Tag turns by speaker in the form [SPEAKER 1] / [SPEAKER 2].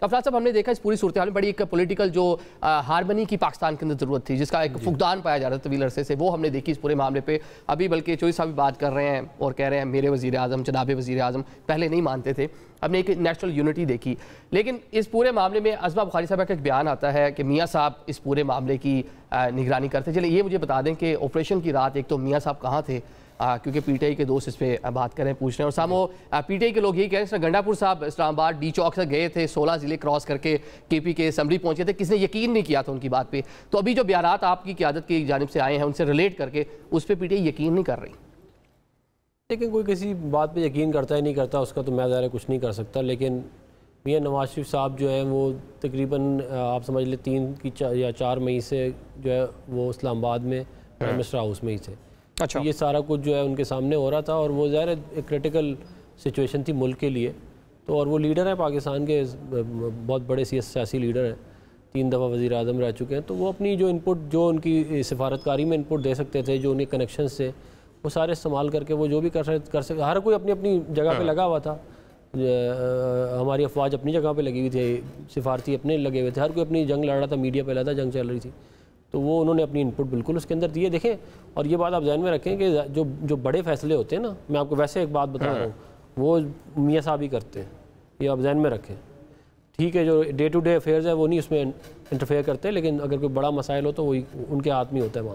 [SPEAKER 1] अफराज साहब, हमने देखा इस पूरी सूरत हाल में बड़ी एक पॉलिटिकल जो हारमनी की पाकिस्तान के अंदर ज़रूरत थी, जिसका एक फुकदान पाया जा रहा था तवील अरसे से, वो हमने देखी इस पूरे मामले पे। अभी बल्कि चौधरी साहब भी बात कर रहे हैं और कह रहे हैं मेरे वज़ीर आज़म, जनाब वज़ीर आज़म पहले नहीं मानते थे, हमने एक नेशनल यूनिटी देखी। लेकिन इस पूरे मामले में अज़मा बुखारी साहब का एक बयान आता है कि मियाँ साहब इस पूरे मामले की निगरानी करते। चलिए ये मुझे बता दें कि ऑपरेशन की रात एक तो मियाँ साहब कहाँ थे, क्योंकि पीटीआई के दोस्त इस पर बात करें, पूछ रहे हैं। और सामो पीटीआई के लोग यही कह रहे हैं गंडापुर साहब इस्लामाबाद डी चौक से गए थे, 16 ज़िले क्रॉस करके केपी के असम्बली पहुंचे थे, किसने यकीन नहीं किया था उनकी बात पे। तो अभी जो बयान आपकी क़यादत की जानिब से आए हैं उनसे रिलेट करके उस पर पीटीआई यकीन नहीं कर रही।
[SPEAKER 2] लेकिन कोई किसी बात पे यकीन करता है नहीं करता उसका तो मैं ज़्यादा कुछ नहीं कर सकता। लेकिन मियाँ नवाज शरीफ साहब जो है वो तकरीबन आप समझ लें 3 या 4 मई से जो है वो इस्लामाबाद में प्राइम मिनिस्टर हाउस में ही थे।
[SPEAKER 1] अच्छा,
[SPEAKER 2] ये सारा कुछ जो है उनके सामने हो रहा था और वो ज़ाहिर एक क्रिटिकल सिचुएशन थी मुल्क के लिए। तो और वो लीडर है पाकिस्तान के, बहुत बड़े सियासी लीडर हैं, 3 दफ़ा वज़ीर आज़म रह चुके हैं। तो वो अपनी जो इनपुट, जो उनकी सिफारतकारी में इनपुट दे सकते थे, जो उनके कनेक्शंस थे, वो सारे इस्तेमाल करके वो जो भी कर सकते। हर कोई अपनी अपनी जगह पे लगा हुआ था। हमारी अफवाज अपनी जगह पे लगी हुई थी, सिफारती अपने लगे हुए थे, हर कोई अपनी जंग लड़ रहा था, मीडिया पे अलग जंग चल रही थी। तो वो उन्होंने अपनी इनपुट बिल्कुल उसके अंदर दिए। देखें, और ये बात आप ध्यान में रखें कि जो बड़े फैसले होते हैं ना, मैं आपको वैसे एक बात बता रहा हूँ, वो मियाँ साहब ही करते हैं, ये आप ध्यान में रखें। ठीक है, जो डे टू डे अफेयर्स है वो नहीं उसमें इंटरफेयर करते, लेकिन अगर कोई बड़ा मसाइल हो तो वही उनके हाथ में होता है।